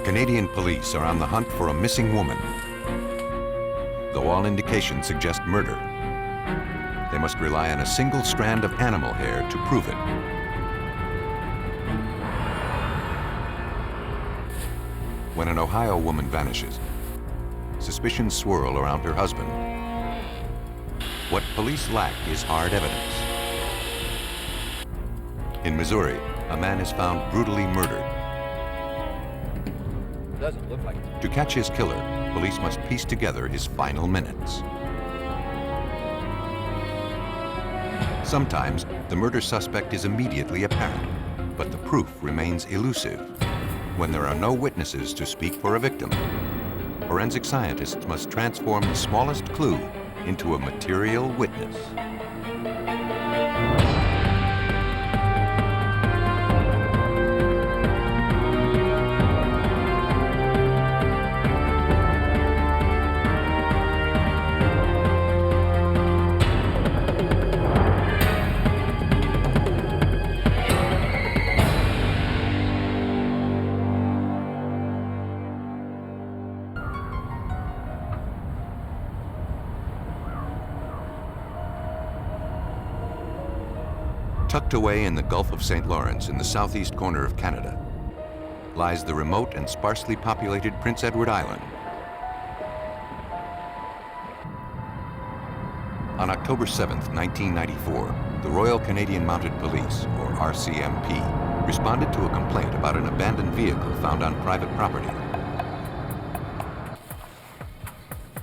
Canadian police are on the hunt for a missing woman. Though all indications suggest murder, they must rely on a single strand of animal hair to prove it. When an Ohio woman vanishes, suspicions swirl around her husband. What police lack is hard evidence. In Missouri, a man is found brutally murdered. Doesn't look like it. To catch his killer, police must piece together his final minutes. Sometimes, the murder suspect is immediately apparent, but the proof remains elusive. When there are no witnesses to speak for a victim, forensic scientists must transform the smallest clue into a material witness. Tucked away in the Gulf of St. Lawrence in the southeast corner of Canada lies the remote and sparsely populated Prince Edward Island. On October 7th, 1994, the Royal Canadian Mounted Police, or RCMP, responded to a complaint about an abandoned vehicle found on private property.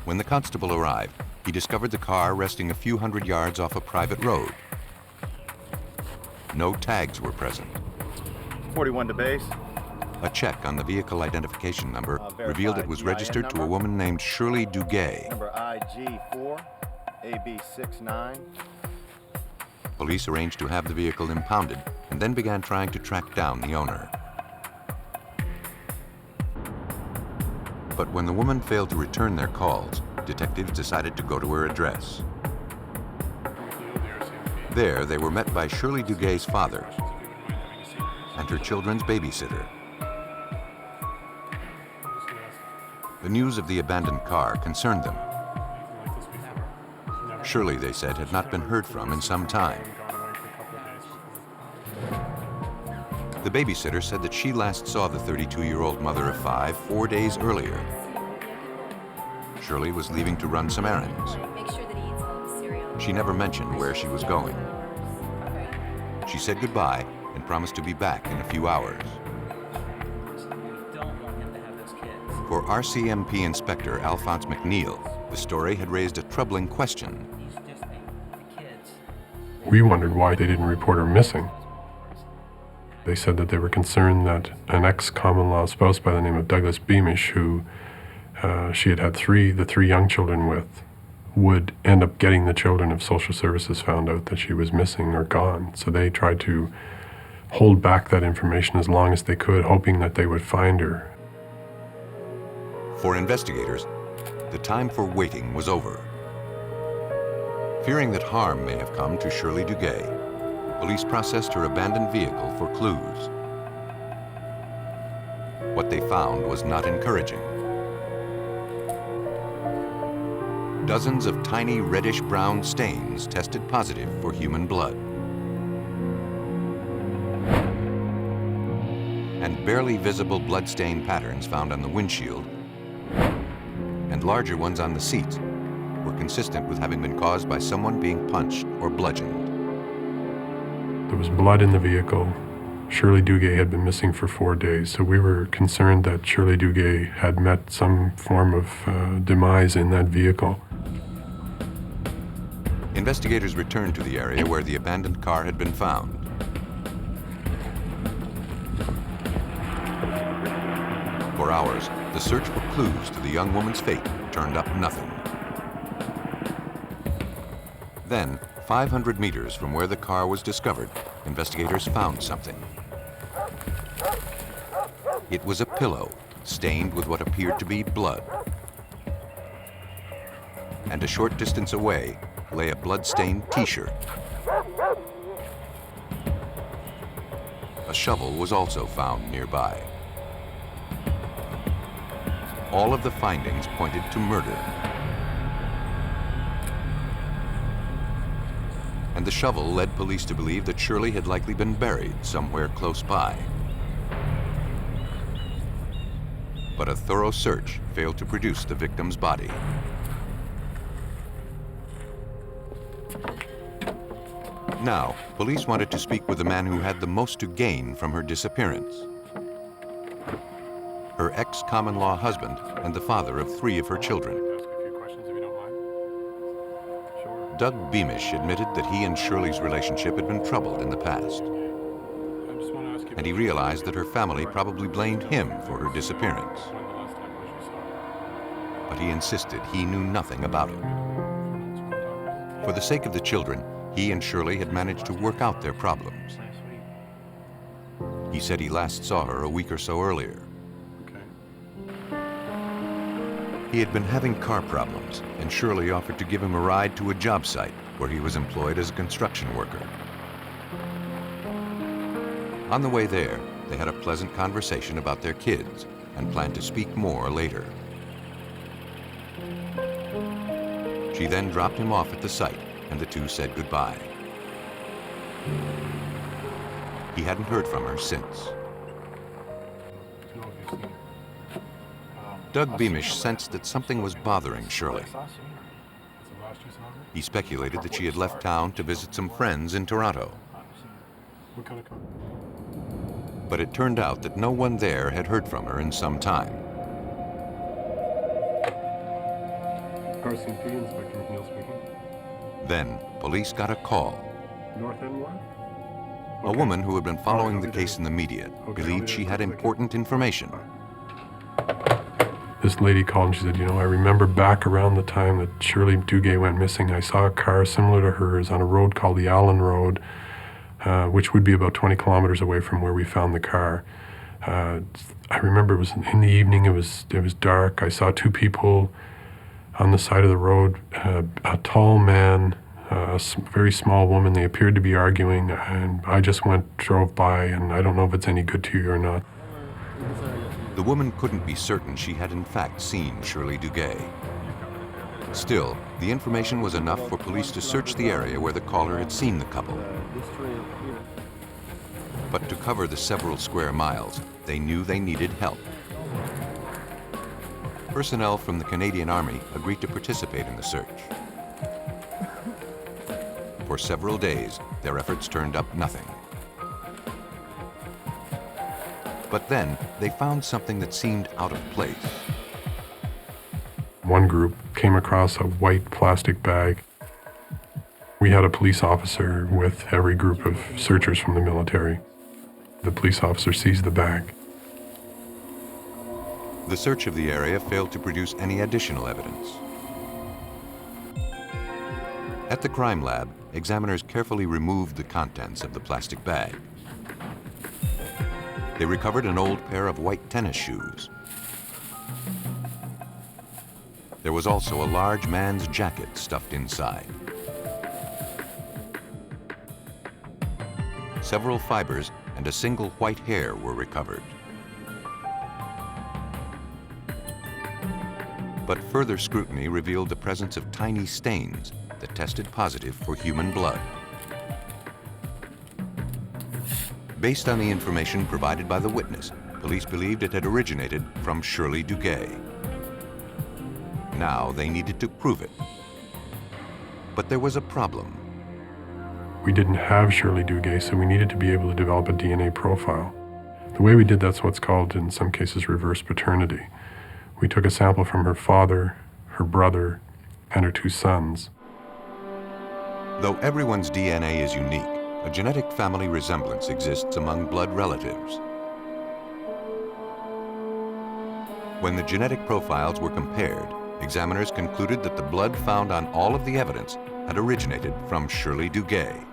When the constable arrived, he discovered the car resting a few hundred yards off a private road. No tags were present. 41 to base. A check on the vehicle identification number revealed it was registered to a woman named Shirley Duguay. Number IG4, AB69. Police arranged to have the vehicle impounded and then began trying to track down the owner. But when the woman failed to return their calls, detectives decided to go to her address. There, they were met by Shirley Duguay's father and her children's babysitter. The news of the abandoned car concerned them. Shirley, they said, had not been heard from in some time. The babysitter said that she last saw the 32-year-old mother of 5 4 days earlier. Shirley was leaving to run some errands. She never mentioned where she was going. She said goodbye and promised to be back in a few hours. For RCMP Inspector Alphonse McNeil, the story had raised a troubling question. We wondered why they didn't report her missing. They said that they were concerned that an ex-common law spouse by the name of Douglas Beamish, who she had had the three young children with, would end up getting the children if social services found out that she was missing or gone. So they tried to hold back that information as long as they could, hoping that they would find her. For investigators, the time for waiting was over. Fearing that harm may have come to Shirley Duguay, police processed her abandoned vehicle for clues. What they found was not encouraging. Dozens of tiny reddish-brown stains tested positive for human blood. And barely visible blood-stain patterns found on the windshield and larger ones on the seats were consistent with having been caused by someone being punched or bludgeoned. There was blood in the vehicle. Shirley Duguay had been missing for 4 days, so we were concerned that Shirley Duguay had met some form of demise in that vehicle. Investigators returned to the area where the abandoned car had been found. For hours, the search for clues to the young woman's fate turned up nothing. Then, 500 meters from where the car was discovered, investigators found something. It was a pillow stained with what appeared to be blood. And a short distance away lay a blood-stained t-shirt. A shovel was also found nearby. all of the findings pointed to murder. And the shovel led police to believe that Shirley had likely been buried somewhere close by. But a thorough search failed to produce the victim's body. Now, police wanted to speak with the man who had the most to gain from her disappearance. Her ex-common-law husband and the father of 3 of her children. Doug Beamish admitted that he and Shirley's relationship had been troubled in the past. And he realized that her family probably blamed him for her disappearance. But he insisted he knew nothing about it. For the sake of the children, he and Shirley had managed to work out their problems. He said he last saw her a week or so earlier. He had been having car problems, and Shirley offered to give him a ride to a job site where he was employed as a construction worker. On the way there, they had a pleasant conversation about their kids and planned to speak more later. She then dropped him off at the site, and the two said goodbye. He hadn't heard from her since. Doug Beamish sensed that something was bothering Shirley. He speculated that she had left town to visit some friends in Toronto. But it turned out that no one there had heard from her in some time. RCMP Inspector McNeil speaking. Then, police got a call. North End one? A woman who had been following the case in the media believed she had important information. This lady called and she said, you know, I remember back around the time that Shirley Duguay went missing, I saw a car similar to hers on a road called the Allen Road, which would be about 20 kilometers away from where we found the car. I remember it was in the evening, it was dark. I saw 2 people on the side of the road, a tall man, a very small woman. They appeared to be arguing, and I just drove by, and I don't know if it's any good to you or not. The woman couldn't be certain she had in fact seen Shirley Duguay. Still, the information was enough for police to search the area where the caller had seen the couple. But to cover the several square miles, they knew they needed help. Personnel from the Canadian Army agreed to participate in the search. For several days, their efforts turned up nothing. But then, they found something that seemed out of place. One group came across a white plastic bag. We had a police officer with every group of searchers from the military. The police officer seized the bag. The search of the area failed to produce any additional evidence. At the crime lab, examiners carefully removed the contents of the plastic bag. They recovered an old pair of white tennis shoes. There was also a large man's jacket stuffed inside. Several fibers and a single white hair were recovered. But further scrutiny revealed the presence of tiny stains that tested positive for human blood. Based on the information provided by the witness, police believed it had originated from Shirley Duguay. Now they needed to prove it. But there was a problem. We didn't have Shirley Duguay, so we needed to be able to develop a DNA profile. The way we did that's what's called, in some cases, reverse paternity. We took a sample from her father, her brother, and her 2 sons. Though everyone's DNA is unique, a genetic family resemblance exists among blood relatives. When the genetic profiles were compared, examiners concluded that the blood found on all of the evidence had originated from Shirley Duguay.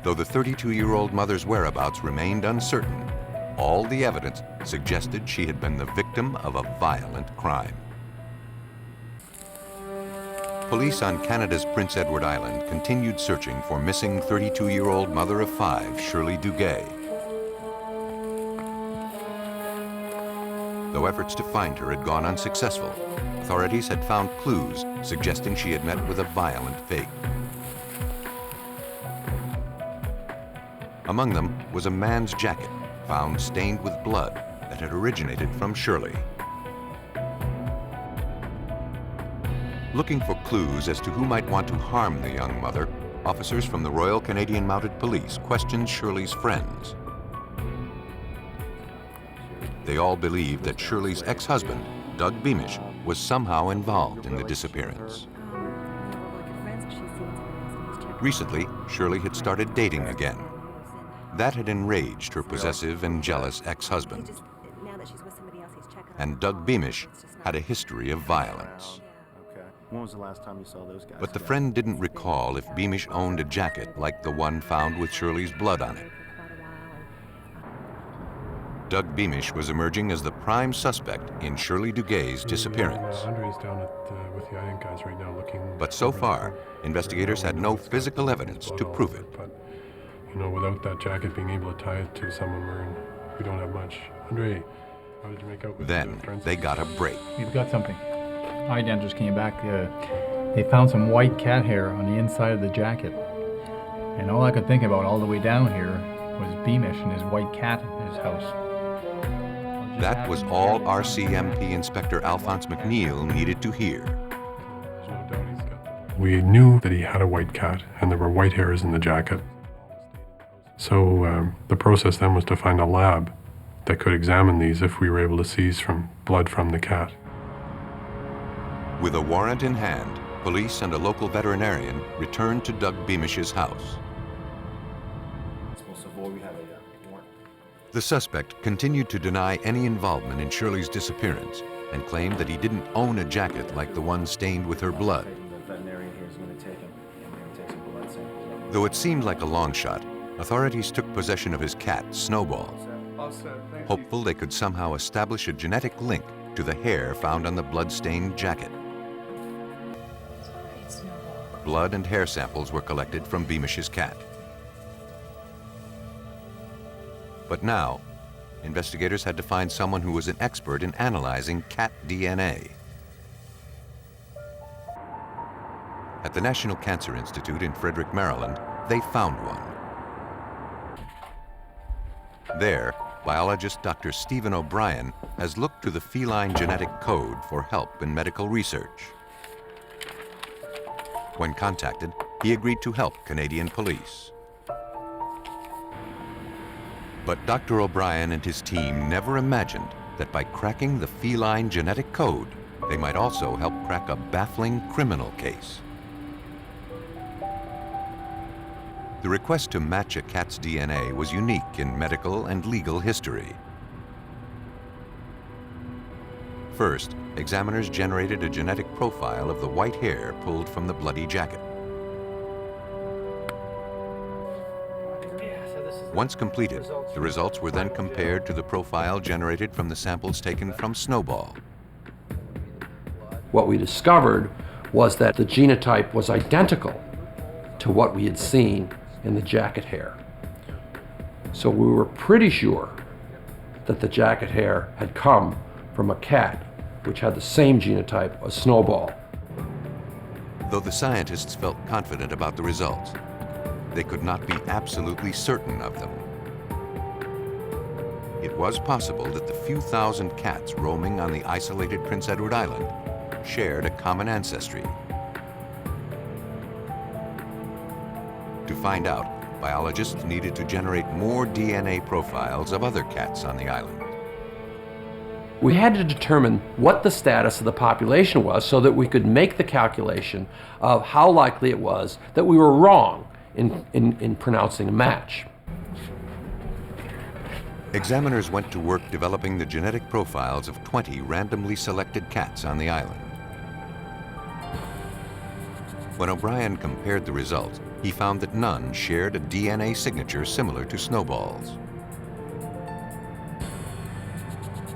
Though the 32-year-old mother's whereabouts remained uncertain, all the evidence suggested she had been the victim of a violent crime. Police on Canada's Prince Edward Island continued searching for missing 32-year-old mother of 5, Shirley Duguay. Though efforts to find her had gone unsuccessful, authorities had found clues suggesting she had met with a violent fate. Among them was a man's jacket, found stained with blood that had originated from Shirley. Looking for clues as to who might want to harm the young mother, officers from the Royal Canadian Mounted Police questioned Shirley's friends. They all believed that Shirley's ex-husband, Doug Beamish, was somehow involved in the disappearance. Recently, Shirley had started dating again. That had enraged her possessive and jealous ex-husband. And Doug Beamish had a history of violence. When was the last time you saw those guys? But the friend didn't recall if Beamish owned a jacket like the one found with Shirley's blood on it. Doug Beamish was emerging as the prime suspect in Shirley Dugay's disappearance. Andre's down with the IN guys right now looking. But so far, investigators had no physical evidence to prove it. But, you know, without that jacket being able to tie it to someone, we don't have much. Andre, how did you make out with Then they got a break. We've got something. Identifiers came back. They found some white cat hair on the inside of the jacket. And all I could think about all the way down here was Beamish and his white cat in his house. That was all RCMP Inspector Alphonse McNeil needed to hear. We knew that he had a white cat and there were white hairs in the jacket. So the process then was to find a lab that could examine these if we were able to seize from blood from the cat. With a warrant in hand, police and a local veterinarian returned to Doug Beamish's house. The suspect continued to deny any involvement in Shirley's disappearance and claimed that he didn't own a jacket like the one stained with her blood. Though it seemed like a long shot, authorities took possession of his cat, Snowball, hopeful they could somehow establish a genetic link to the hair found on the blood-stained jacket. Blood and hair samples were collected from Beamish's cat. But now, investigators had to find someone who was an expert in analyzing cat DNA. At the National Cancer Institute in Frederick, Maryland, they found one. There, biologist Dr. Stephen O'Brien has looked to the feline genetic code for help in medical research. When contacted, he agreed to help Canadian police. But Dr. O'Brien and his team never imagined that by cracking the feline genetic code, they might also help crack a baffling criminal case. The request to match a cat's DNA was unique in medical and legal history. First, examiners generated a genetic profile of the white hair pulled from the bloody jacket. Once completed, the results were then compared to the profile generated from the samples taken from Snowball. What we discovered was that the genotype was identical to what we had seen in the jacket hair. So we were pretty sure that the jacket hair had come from a cat which had the same genotype as Snowball. Though the scientists felt confident about the results, they could not be absolutely certain of them. It was possible that the few thousand cats roaming on the isolated Prince Edward Island shared a common ancestry. To find out, biologists needed to generate more DNA profiles of other cats on the island. We had to determine what the status of the population was so that we could make the calculation of how likely it was that we were wrong in pronouncing a match. Examiners went to work developing the genetic profiles of 20 randomly selected cats on the island. When O'Brien compared the results, he found that none shared a DNA signature similar to Snowball's.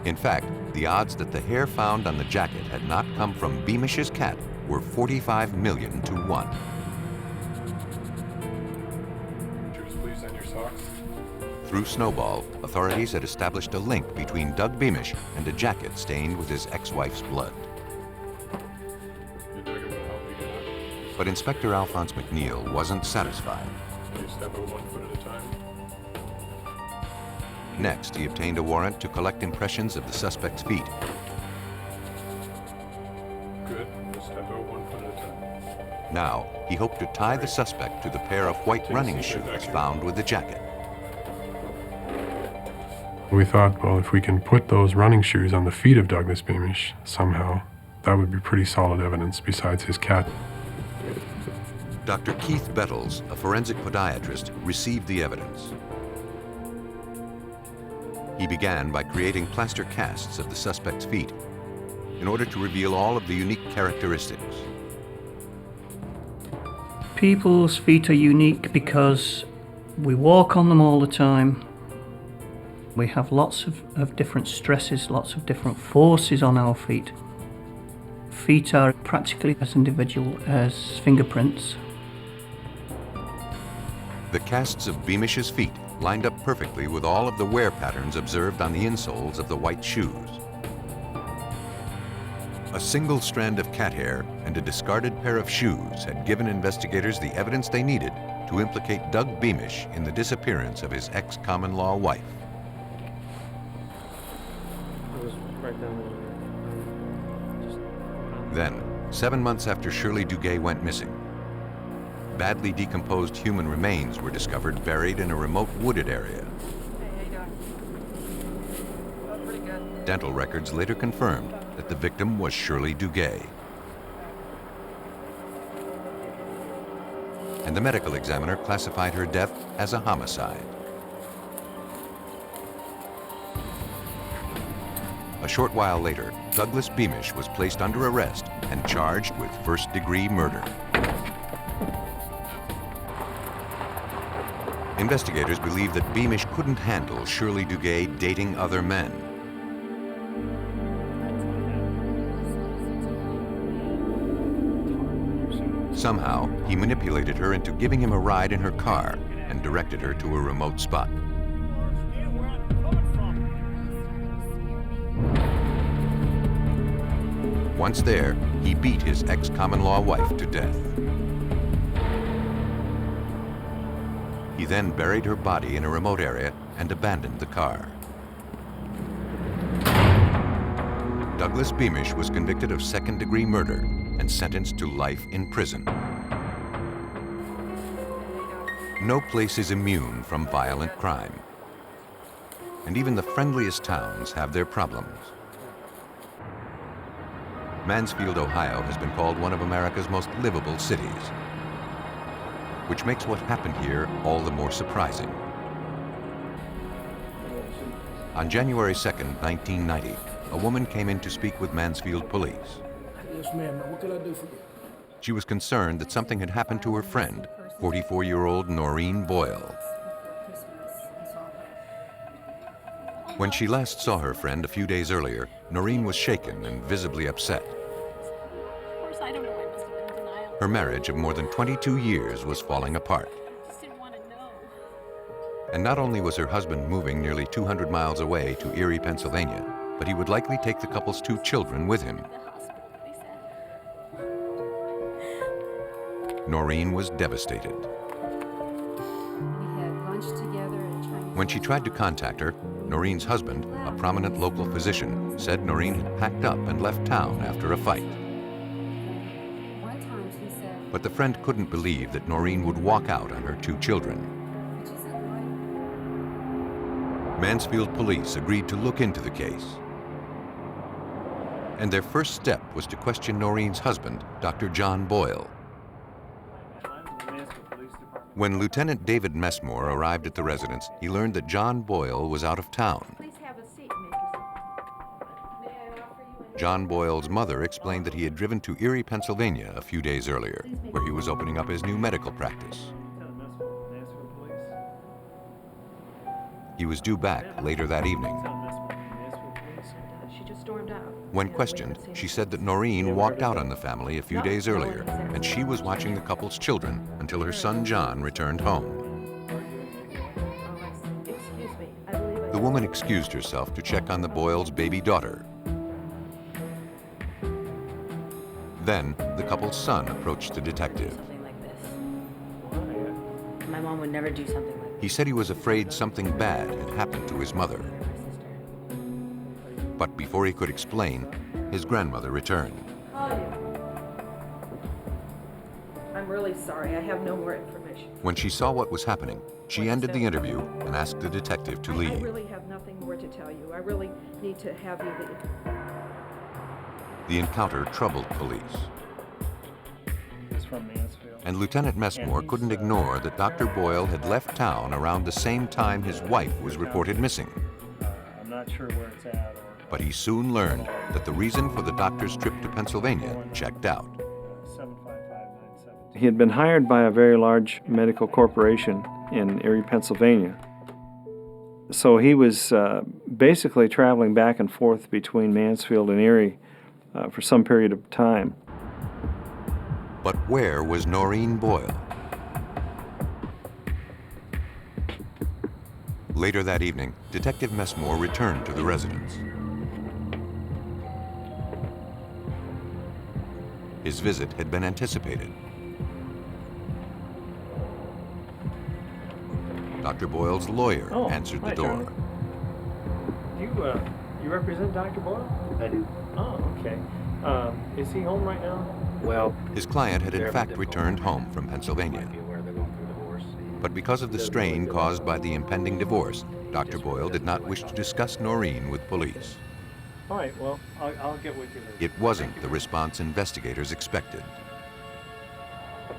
In fact, the odds that the hair found on the jacket had not come from Beamish's cat were 45 million to 1. Through Snowball, authorities had established a link between Doug Beamish and a jacket stained with his ex-wife's blood. But Inspector Alphonse McNeil wasn't satisfied. Step out 1 foot at a time. Next, he obtained a warrant to collect impressions of the suspect's feet. Good. Step out 1 foot at a time. Now, he hoped to tie the suspect to the pair of white running shoes found with the jacket. We thought, well, if we can put those running shoes on the feet of Douglas Beamish somehow, that would be pretty solid evidence besides his cat. Dr. Keith Bettles, a forensic podiatrist, received the evidence. He began by creating plaster casts of the suspect's feet in order to reveal all of the unique characteristics. People's feet are unique because we walk on them all the time. We have lots of different stresses, lots of different forces on our feet. Feet are practically as individual as fingerprints. The casts of Beamish's feet lined up perfectly with all of the wear patterns observed on the insoles of the white shoes. A single strand of cat hair and a discarded pair of shoes had given investigators the evidence they needed to implicate Doug Beamish in the disappearance of his ex-common-law wife. It was right down there. Then, 7 months after Shirley Duguay went missing, badly decomposed human remains were discovered buried in a remote wooded area. Dental records later confirmed that the victim was Shirley Duguay. And the medical examiner classified her death as a homicide. A short while later, Douglas Beamish was placed under arrest and charged with first-degree murder. Investigators believe that Beamish couldn't handle Shirley Duguay dating other men. Somehow, he manipulated her into giving him a ride in her car and directed her to a remote spot. Once there, he beat his ex-common-law wife to death. He then buried her body in a remote area and abandoned the car. Douglas Beamish was convicted of second-degree murder and sentenced to life in prison. No place is immune from violent crime. And even the friendliest towns have their problems. Mansfield, Ohio has been called one of America's most livable cities, which makes what happened here all the more surprising. On January 2nd, 1990, a woman came in to speak with Mansfield police. Yes, ma'am. What can I do for you? She was concerned that something had happened to her friend, 44-year-old Noreen Boyle. When she last saw her friend a few days earlier, Noreen was shaken and visibly upset. Her marriage of more than 22 years was falling apart. And not only was her husband moving nearly 200 miles away to Erie, Pennsylvania, but he would likely take the couple's 2 children with him. Noreen was devastated. When she tried to contact her, Noreen's husband, a prominent local physician, said Noreen had packed up and left town after a fight. But the friend couldn't believe that Noreen would walk out on her 2 children. Mansfield police agreed to look into the case. And their first step was to question Noreen's husband, Dr. John Boyle. When Lieutenant David Messmore arrived at the residence, he learned that John Boyle was out of town. Please have a seat and make yourself. May I offer you a... John Boyle's mother explained that he had driven to Erie, Pennsylvania a few days earlier, where he was opening up his new medical practice. He was due back later that evening. She just stormed out. When questioned, she said that Noreen walked out on the family a few days earlier, and she was watching the couple's children until her son John returned home. Excuse me. me. I believe I The woman excused herself to check on the Boyles' baby daughter. Then, the couple's son approached the detective. Something like this. My mom would never do something like this. He said he was afraid something bad had happened to his mother. But before he could explain, his grandmother returned. I'm really sorry. I have no more information. When she saw what was happening, she ended the interview and asked the detective to I leave. really have nothing more to tell you. I really need to have you leave. The encounter troubled police. He's from Mansfield. And Lieutenant Messmore couldn't ignore that Dr. Boyle had left town around the same time his wife was reported missing. I'm not sure where it's at. But he soon learned that the reason for the doctor's trip to Pennsylvania checked out. 755-972. He had been hired by a very large medical corporation in Erie, Pennsylvania. So he was basically traveling back and forth between Mansfield and Erie for some period of time. But where was Noreen Boyle? Later that evening, Detective Messmore returned to the residence. His visit had been anticipated. Dr. Boyle's lawyer answered the door. Charlie. You represent Dr. Boyle? I do. Oh, okay. Is he home right now? Well, His client had in fact returned home from Pennsylvania. be aware they're going through divorce. But because of the strain caused by the impending divorce, Dr. Boyle did not wish to discuss Noreen with police. All right, well, I'll get with you later. It wasn't the response investigators expected.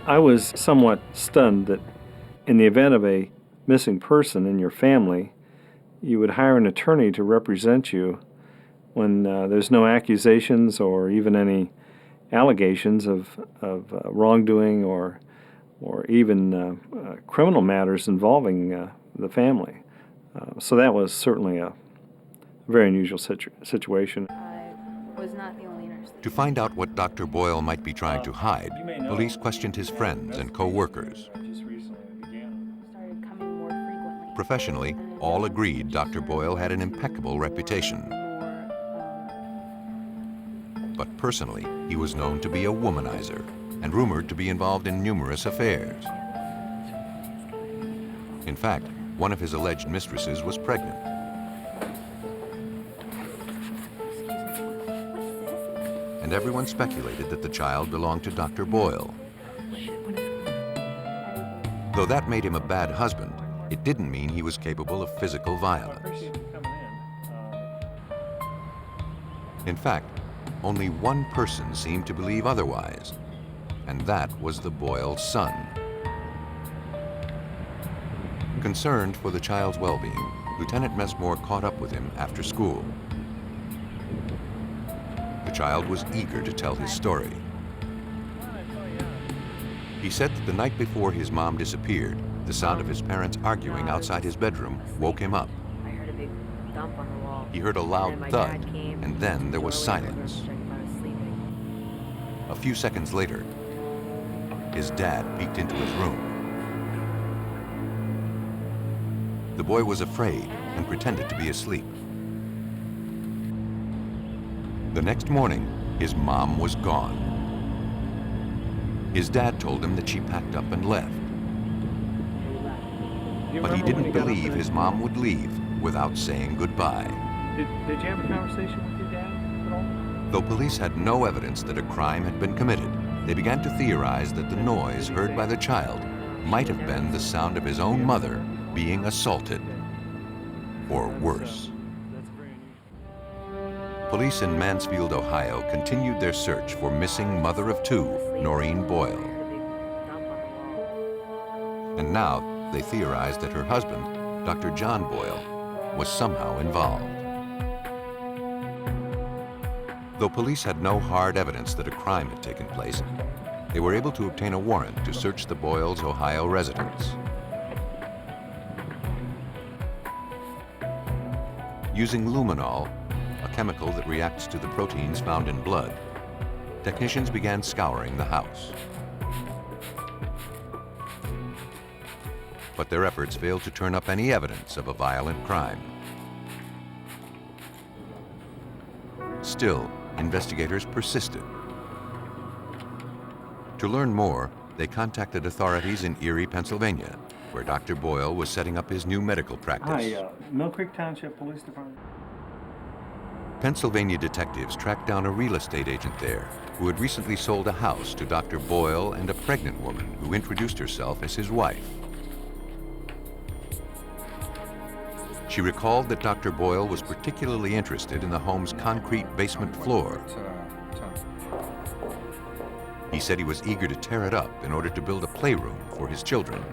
I was somewhat stunned that in the event of a missing person in your family, you would hire an attorney to represent you when there's no accusations or even any allegations of wrongdoing or even criminal matters involving the family. So that was certainly a very unusual situation. I was not the only nurse. To find out what Dr. Boyle might be trying to hide, police questioned his friends and co-workers. Just recently began. Started coming more frequently. Professionally, all agreed Dr. Boyle had an impeccable reputation. But personally, he was known to be a womanizer and rumored to be involved in numerous affairs. In fact, one of his alleged mistresses was pregnant. And everyone speculated that the child belonged to Dr. Boyle. Though that made him a bad husband, it didn't mean he was capable of physical violence. Appreciate you coming in. In fact, only one person seemed to believe otherwise, and that was the Boyle son. Concerned for the child's well-being, Lieutenant Messmore caught up with him after school. The child was eager to tell his story. He said that the night before his mom disappeared, the sound of his parents arguing outside his bedroom woke him up. I heard a big thump on the wall. He heard a loud And my thud, dad came, and then there was slowly in the room, silence. checking if I was sleeping. A few seconds later, his dad peeked into his room. The boy was afraid and pretended to be asleep. The next morning, his mom was gone. His dad told him that she packed up and left, but he didn't believe his mom would leave without saying goodbye. Did you have a conversation with your dad at all? Though police had no evidence that a crime had been committed, they began to theorize that the noise heard by the child might have been the sound of his own mother being assaulted, or worse. That's very unusual. Police in Mansfield, Ohio continued their search for missing mother of two, Noreen Boyle. I heard a big thump on the wall. And now they theorized that her husband, Dr. John Boyle, was somehow involved. Though police had no hard evidence that a crime had taken place, they were able to obtain a warrant to search the Boyles' Ohio residence. Using luminol, a chemical that reacts to the proteins found in blood, technicians began scouring the house. but their efforts failed to turn up any evidence of a violent crime. Still, investigators persisted. To learn more, they contacted authorities in Erie, Pennsylvania, where Dr. Boyle was setting up his new medical practice. Hi, Mill Creek Township Police Department. Pennsylvania detectives tracked down a real estate agent there who had recently sold a house to Dr. Boyle and a pregnant woman who introduced herself as his wife. She recalled that Dr. Boyle was particularly interested in the home's concrete basement floor. He said he was eager to tear it up in order to build a playroom for his children.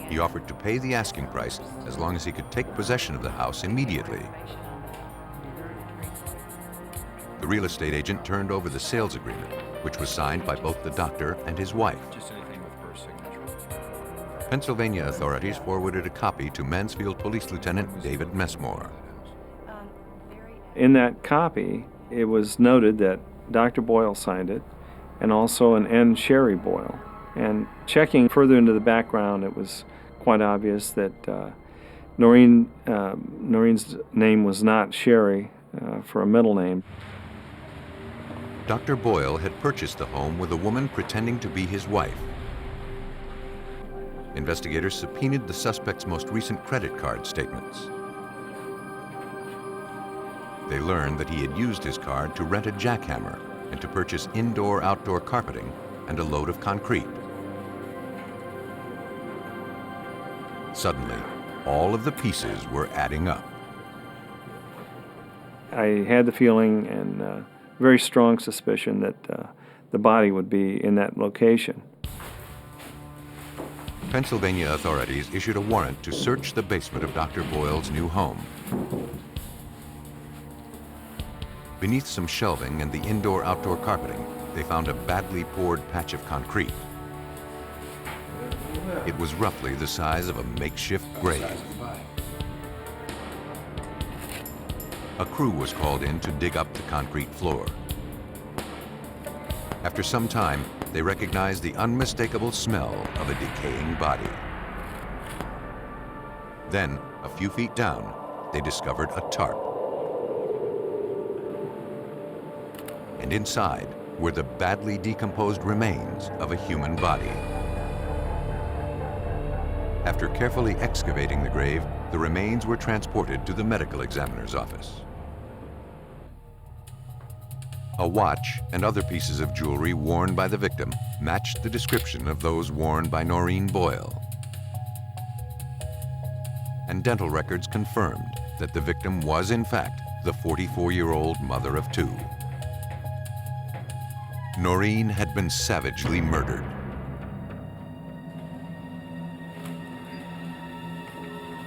He offered to pay the asking price as long as he could take possession of the house immediately. The real estate agent turned over the sales agreement, which was signed by both the doctor and his wife. Pennsylvania authorities forwarded a copy to Mansfield Police Lieutenant David Messmore. In that copy, it was noted that Dr. Boyle signed it, and also an N. Sherry Boyle. And checking further into the background, it was quite obvious that Noreen's name was not Sherry for a middle name. Dr. Boyle had purchased the home with a woman pretending to be his wife. Investigators subpoenaed the suspect's most recent credit card statements. They learned that he had used his card to rent a jackhammer and to purchase indoor-outdoor carpeting and a load of concrete. Suddenly, all of the pieces were adding up. I had the feeling and very strong suspicion that the body would be in that location. Pennsylvania authorities issued a warrant to search the basement of Dr. Boyle's new home. Beneath some shelving and the indoor-outdoor carpeting, they found a badly poured patch of concrete. It was roughly the size of a makeshift grave. A crew was called in to dig up the concrete floor. After some time, they recognized the unmistakable smell of a decaying body. Then, a few feet down, they discovered a tarp. And inside were the badly decomposed remains of a human body. After carefully excavating the grave, the remains were transported to the medical examiner's office. A watch and other pieces of jewelry worn by the victim matched the description of those worn by Noreen Boyle. And dental records confirmed that the victim was, in fact, the 44-year-old mother of two. Noreen had been savagely murdered.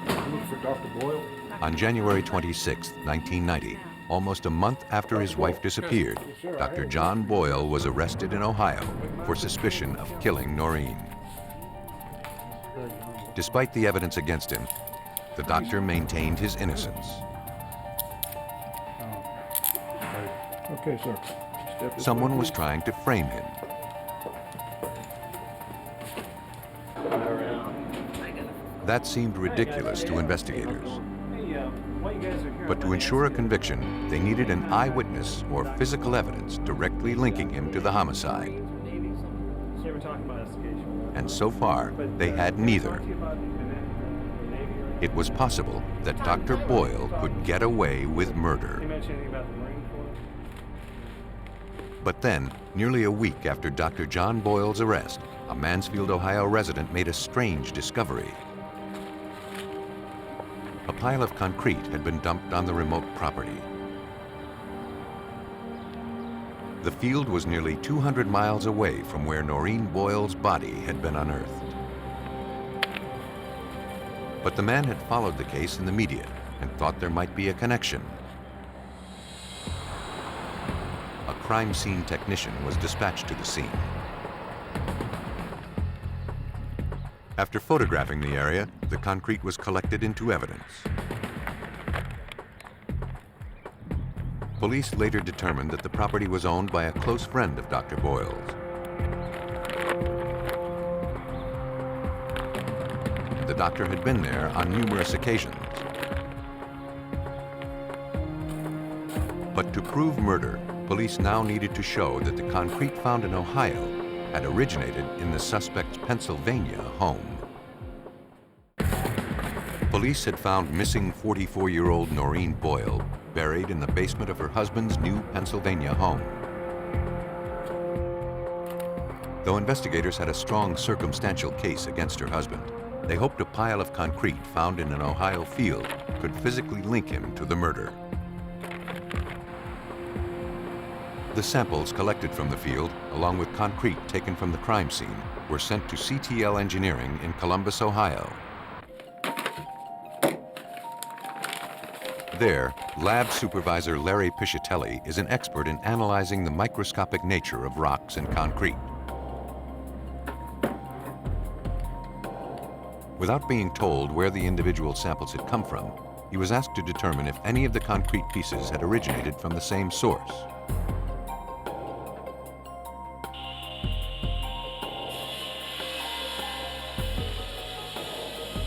For Dr. Boyle? On January 26, 1990, almost a month after his wife disappeared, Dr. John Boyle was arrested in Ohio for suspicion of killing Noreen. Despite the evidence against him, the doctor maintained his innocence. Okay, sir. Someone was trying to frame him. That seemed ridiculous to investigators. But to ensure a conviction, they needed an eyewitness or physical evidence directly linking him to the homicide. And so far, they had neither. It was possible that Dr. Boyle could get away with murder. But then, nearly a week after Dr. John Boyle's arrest, a Mansfield, Ohio resident made a strange discovery. A pile of concrete had been dumped on the remote property. The field was nearly 200 miles away from where Noreen Boyle's body had been unearthed. But the man had followed the case in the media and thought there might be a connection. A crime scene technician was dispatched to the scene. After photographing the area, the concrete was collected into evidence. Police later determined that the property was owned by a close friend of Dr. Boyle's. doctor had been there on numerous occasions. But to prove murder, police now needed to show that the concrete found in Ohio had originated in the suspect's Pennsylvania home. Police had found missing 44-year-old Noreen Boyle buried in the basement of her husband's new Pennsylvania home. Though investigators had a strong circumstantial case against her husband, they hoped a pile of concrete found in an Ohio field could physically link him to the murder. The samples collected from the field, along with concrete taken from the crime scene, were sent to CTL Engineering in Columbus, Ohio. There, lab supervisor Larry Piscitelli is an expert in analyzing the microscopic nature of rocks and concrete. Without being told where the individual samples had come from, he was asked to determine if any of the concrete pieces had originated from the same source.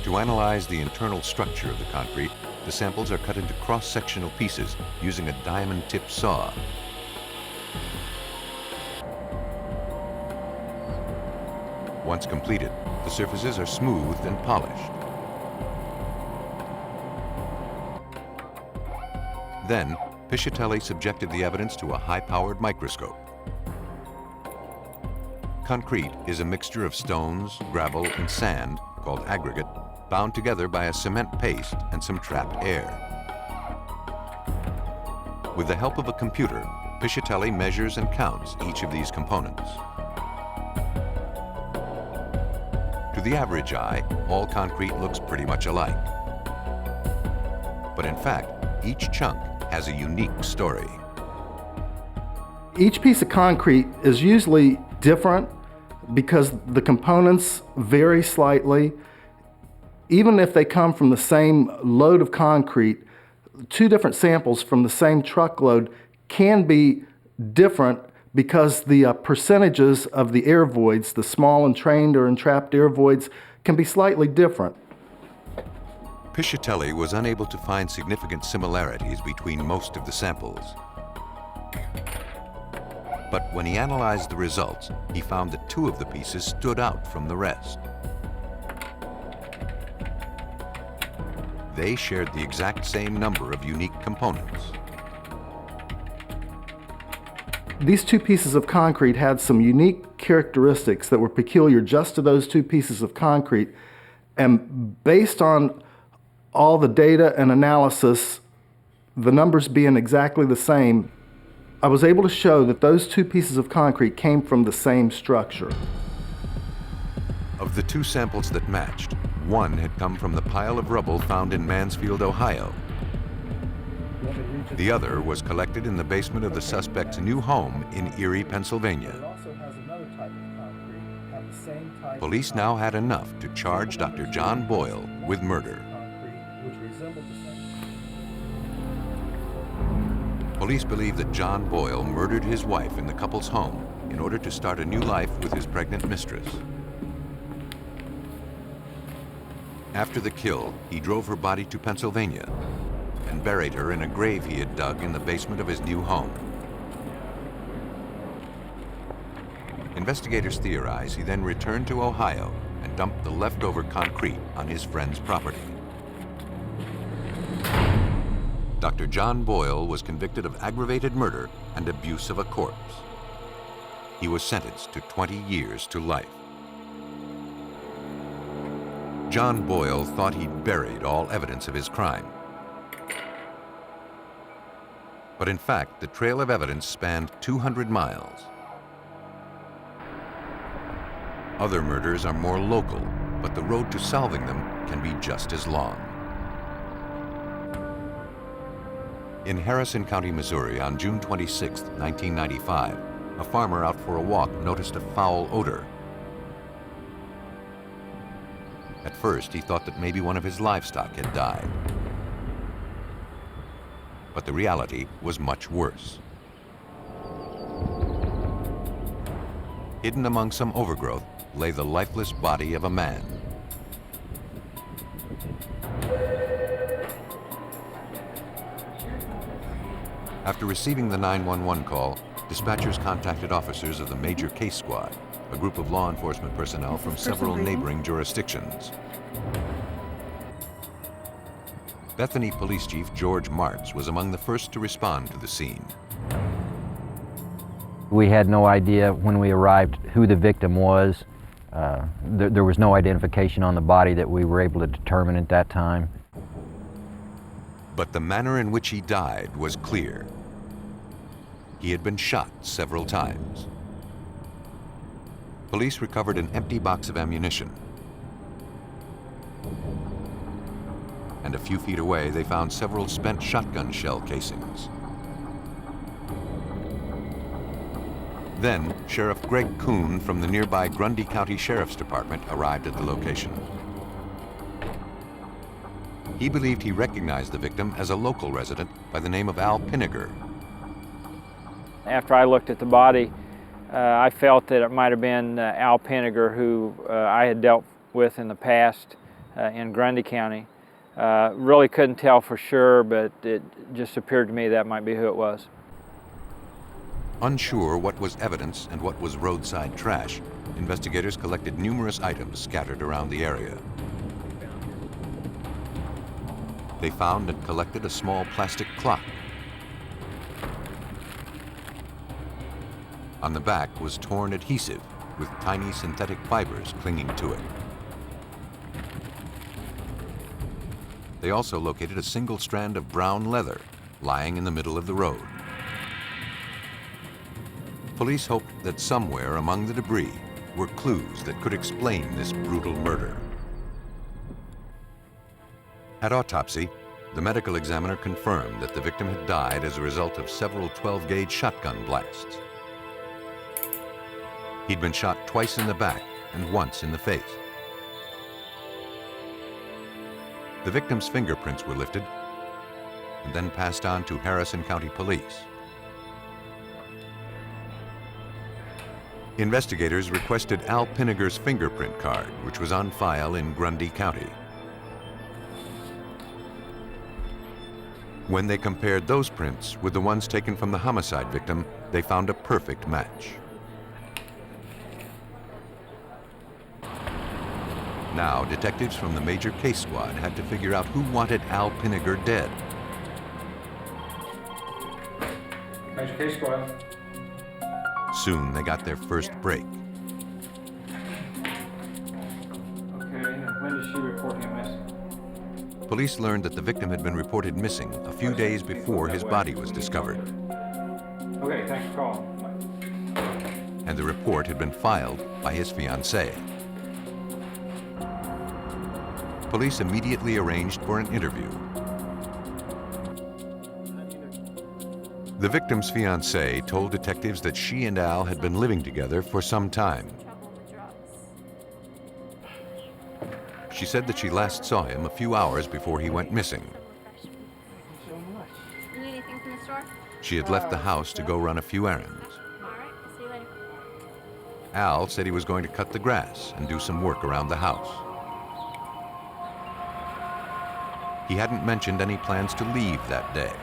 To analyze the internal structure of the concrete, the samples are cut into cross-sectional pieces using a diamond-tipped saw. Once completed, the surfaces are smoothed and polished. Then, Piscitelli subjected the evidence to a high-powered microscope. Concrete is a mixture of stones, gravel, and sand, called aggregate, bound together by a cement paste and some trapped air. With the help of a computer, Piscitelli measures and counts each of these components. To the average eye, all concrete looks pretty much alike. But in fact, each chunk has a unique story. Each piece of concrete is usually different because the components vary slightly. Even if they come from the same load of concrete, two different samples from the same truckload can be different because the percentages of the air voids, the small entrained or entrapped air voids, can be slightly different. Piscitelli was unable to find significant similarities between most of the samples. But when he analyzed the results, he found that two of the pieces stood out from the rest. They shared the exact same number of unique components. These two pieces of concrete had some unique characteristics that were peculiar just to those two pieces of concrete, and based on all the data and analysis, the numbers being exactly the same, I was able to show that those two pieces of concrete came from the same structure. Of the two samples that matched, one had come from the pile of rubble found in Mansfield, Ohio. The other was collected in the basement of the suspect's new home in Erie, Pennsylvania. Police now had enough to charge Dr. John Boyle with murder. Police believe that John Boyle murdered his wife in the couple's home in order to start a new life with his pregnant mistress. After the kill, he drove her body to Pennsylvania and buried her in a grave he had dug in the basement of his new home. Investigators theorize he then returned to Ohio and dumped the leftover concrete on his friend's property. Dr. John Boyle was convicted of aggravated murder and abuse of a corpse. He was sentenced to 20 years to life. John Boyle thought he'd buried all evidence of his crime. But in fact, the trail of evidence spanned 200 miles. Other murders are more local, but the road to solving them can be just as long. In Harrison County, Missouri, on June 26, 1995, a farmer out for a walk noticed a foul odor. At first, he thought that maybe one of his livestock had died. But the reality was much worse. Hidden among some overgrowth lay the lifeless body of a man. After receiving the 911 call, dispatchers contacted officers of the Major Case Squad, a group of law enforcement personnel from several neighboring jurisdictions. Bethany Police Chief George Martz was among the first to respond to the scene. We had no idea when we arrived who the victim was. There was no identification on the body that we were able to determine at that time. But the manner in which he died was clear. He had been shot several times. Police recovered an empty box of ammunition. And a few feet away, they found several spent shotgun shell casings. Then, Sheriff Greg Kuhn from the nearby Grundy County Sheriff's Department arrived at the location. He believed he recognized the victim as a local resident by the name of Al Pinniger. After I looked at the body, I felt that it might have been Al Pinniger, who I had dealt with in the past in Grundy County. Really couldn't tell for sure, but it just appeared to me that might be who it was. Unsure what was evidence and what was roadside trash, investigators collected numerous items scattered around the area. They found and collected a small plastic clock. On the back was torn adhesive with tiny synthetic fibers clinging to it. They also located a single strand of brown leather lying in the middle of the road. Police hoped that somewhere among the debris were clues that could explain this brutal murder. At autopsy, the medical examiner confirmed that the victim had died as a result of several 12-gauge shotgun blasts. He'd been shot twice in the back and once in the face. The victim's fingerprints were lifted and then passed on to Harrison County Police. Investigators requested Al Pinniger's fingerprint card, which was on file in Grundy County. When they compared those prints with the ones taken from the homicide victim, they found a perfect match. Now, detectives from the Major Case Squad had to figure out who wanted Al Pinniger dead. Major Case Squad. Soon, they got their first break. Okay, when did she report him missing? Police learned that the victim had been reported missing a few days before his body was discovered. Okay, thanks for calling. And the report had been filed by his fiancée. Police immediately arranged for an interview. The victim's fiancée told detectives that she and Al had been living together for some time. She said that she last saw him a few hours before he went missing. You need anything from the store? She had left the house to go run a few errands. All right, I'll see you later. Al said he was going to cut the grass and do some work around the house. He hadn't mentioned any plans to leave that day.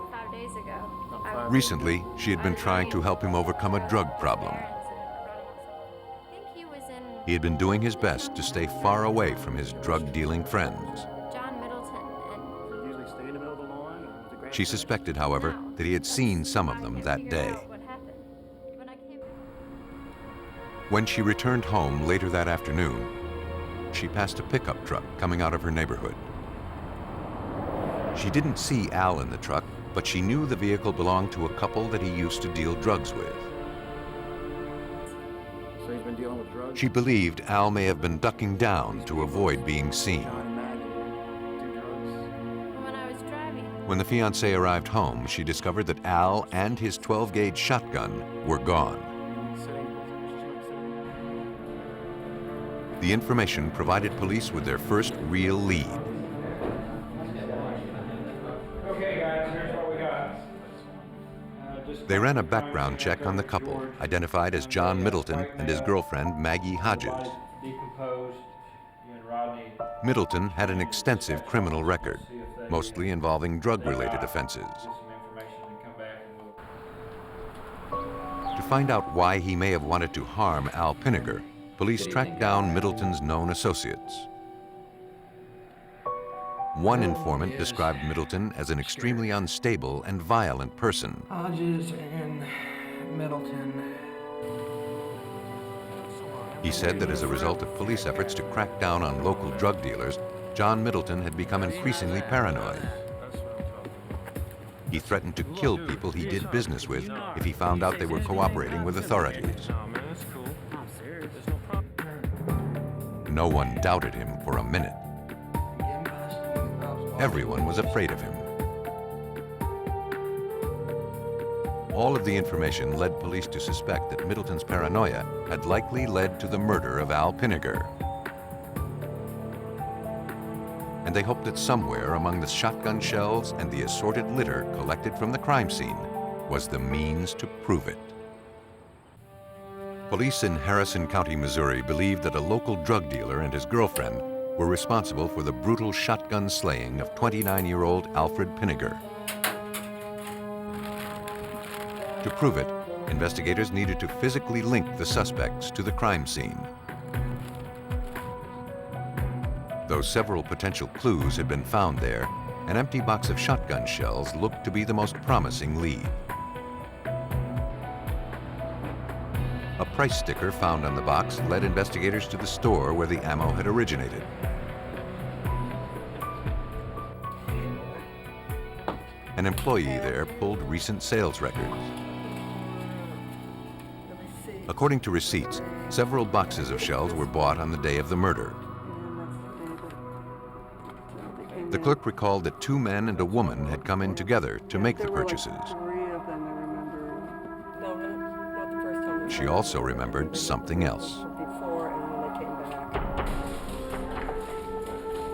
5 days ago. Recently, she had been trying to help him overcome a drug problem. He had been doing his best to stay far away from his drug-dealing friends. John Middleton and She suspected, however, that he had seen some of them that day. When she returned home later that afternoon, she passed a pickup truck coming out of her neighborhood. She didn't see Al in the truck, but she knew the vehicle belonged to a couple that he used to deal drugs with. So he's been dealing with drugs? She believed Al may have been ducking down to avoid being seen. when I was driving. When the fiancé arrived home, she discovered that Al and his 12-gauge shotgun were gone. The information provided police with their first real lead. Okay, guys, here's what we got. They ran a background check on the couple, identified as John Middleton and his girlfriend, Maggie Hodges. Decomposed Middleton had an extensive criminal record, mostly involving drug-related offenses. To find out why he may have wanted to harm Al Pinniger, police tracked down Middleton's known associates. One informant described Middleton as an extremely unstable and violent person. Hodges and Middleton. He said that as a result of police efforts to crack down on local drug dealers, John Middleton had become increasingly paranoid. He threatened to kill people he did business with if he found out they were cooperating with authorities. No one doubted him for a minute. Everyone was afraid of him. All of the information led police to suspect that Middleton's paranoia had likely led to the murder of Al Pinniger. And they hoped that somewhere among the shotgun shells and the assorted litter collected from the crime scene was the means to prove it. Police in Harrison County, Missouri believed that a local drug dealer and his girlfriend were responsible for the brutal shotgun slaying of 29-year-old Alfred Pinniger. To prove it, investigators needed to physically link the suspects to the crime scene. Though several potential clues had been found there, an empty box of shotgun shells looked to be the most promising lead. A price sticker found on the box led investigators to the store where the ammo had originated. An employee there pulled recent sales records. According to receipts, several boxes of shells were bought on the day of the murder. The clerk recalled that two men and a woman had come in together to make the purchases. She also remembered something else.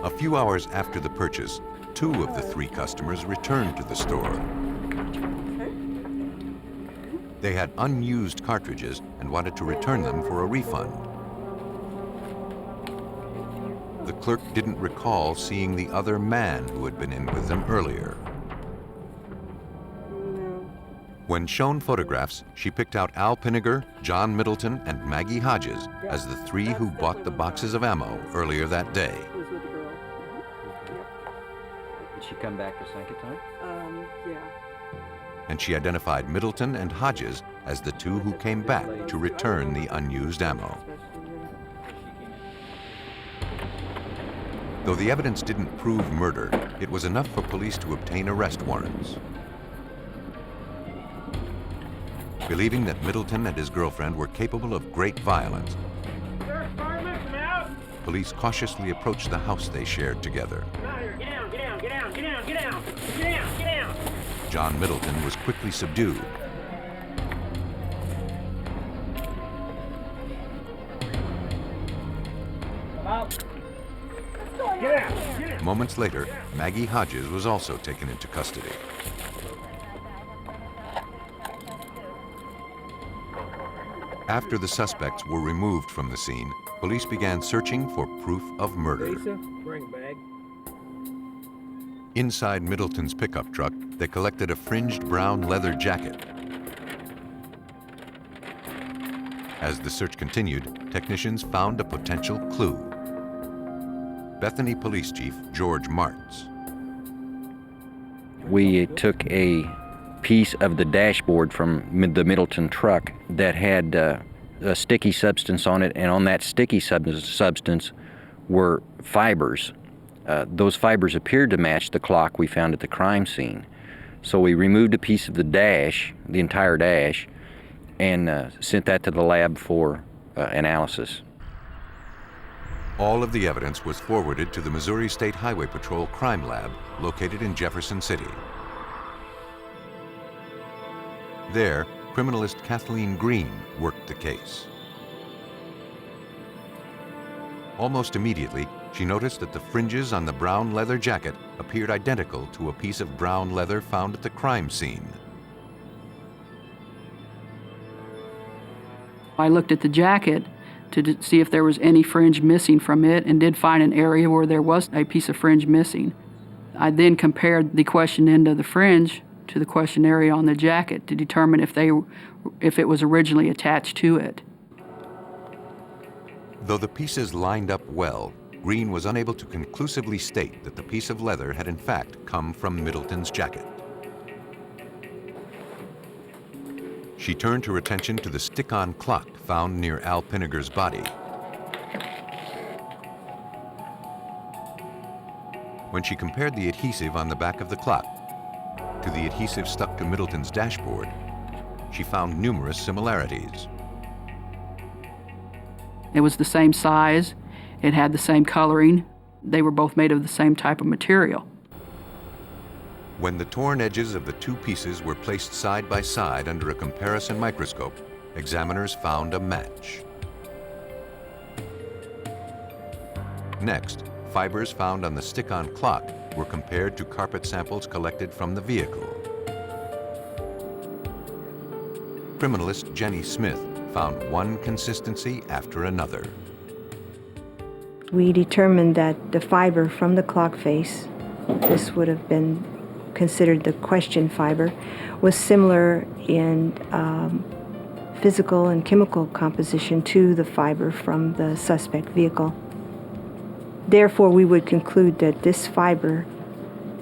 A few hours after the purchase, two of the three customers returned to the store. They had unused cartridges and wanted to return them for a refund. The clerk didn't recall seeing the other man who had been in with them earlier. When shown photographs, she picked out Al Pinniger, John Middleton, and Maggie Hodges as the three who bought the boxes of ammo earlier that day. Did she come back the second time? Yeah. And she identified Middleton and Hodges as the two who came back to return the unused ammo. Though the evidence didn't prove murder, it was enough for police to obtain arrest warrants. Believing that Middleton and his girlfriend were capable of great violence, police cautiously approached the house they shared together. John Middleton was quickly subdued. Moments later, Maggie Hodges was also taken into custody. After the suspects were removed from the scene, police began searching for proof of murder. Inside Middleton's pickup truck, they collected a fringed brown leather jacket. As the search continued, technicians found a potential clue. Bethany Police Chief George Martz. We took a piece of the dashboard from the Middleton truck that had a sticky substance on it, and on that sticky substance were fibers. Those fibers appeared to match the clock we found at the crime scene. So we removed a piece of the dash, the entire dash, and sent that to the lab for analysis. All of the evidence was forwarded to the Missouri State Highway Patrol Crime Lab, located in Jefferson City. There, criminalist Kathleen Green worked the case. Almost immediately, she noticed that the fringes on the brown leather jacket appeared identical to a piece of brown leather found at the crime scene. I looked at the jacket. to see if there was any fringe missing from it, and did find an area where there was a piece of fringe missing. I then compared the question end of the fringe to the question area on the jacket to determine if it was originally attached to it. Though the pieces lined up well, Green was unable to conclusively state that the piece of leather had in fact come from Middleton's jacket. She turned her attention to the stick-on clock found near Al Pinniger's body. When she compared the adhesive on the back of the clock to the adhesive stuck to Middleton's dashboard, she found numerous similarities. It was the same size, it had the same coloring, they were both made of the same type of material. When the torn edges of the two pieces were placed side by side under a comparison microscope, examiners found a match. Next, fibers found on the stick-on clock were compared to carpet samples collected from the vehicle. Criminalist Jenny Smith found one consistency after another. We determined that the fiber from the clock face, this would have been considered the question fiber, was similar in physical and chemical composition to the fiber from the suspect vehicle. Therefore, we would conclude that this fiber,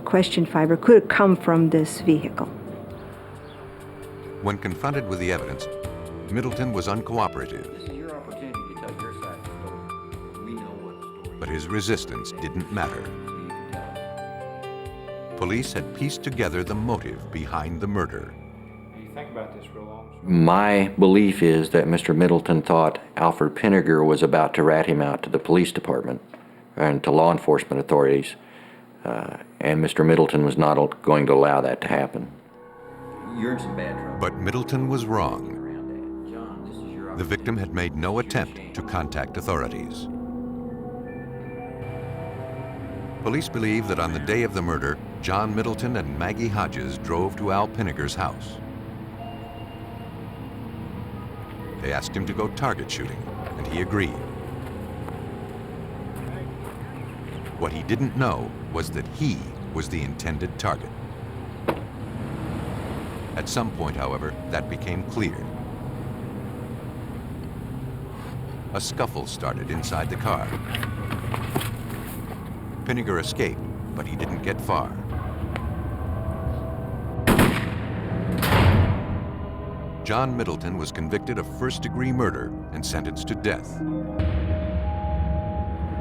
question fiber, could have come from this vehicle. When confronted with the evidence, Middleton was uncooperative. This is your opportunity to tell your side of the story. We know what the story is. But his resistance didn't matter. You can tell us. Police had pieced together the motive behind the murder. You think about this real long. My belief is that Mr. Middleton thought Alfred Pinniger was about to rat him out to the police department and to law enforcement authorities, and Mr. Middleton was not going to allow that to happen. You're in some bad trouble. But Middleton was wrong. The victim had made no attempt to contact authorities. Police believe that on the day of the murder, John Middleton and Maggie Hodges drove to Al Pinniger's house. They asked him to go target shooting, and he agreed. What he didn't know was that he was the intended target. At some point, however, that became clear. A scuffle started inside the car. Pinniger escaped, but he didn't get far. John Middleton was convicted of first-degree murder and sentenced to death.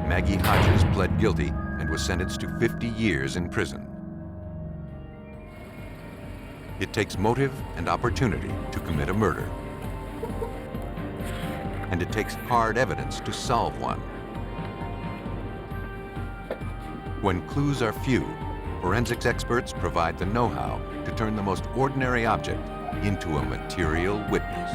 Maggie Hodges pled guilty and was sentenced to 50 years in prison. It takes motive and opportunity to commit a murder. And it takes hard evidence to solve one. When clues are few, forensics experts provide the know-how to turn the most ordinary object into a material witness.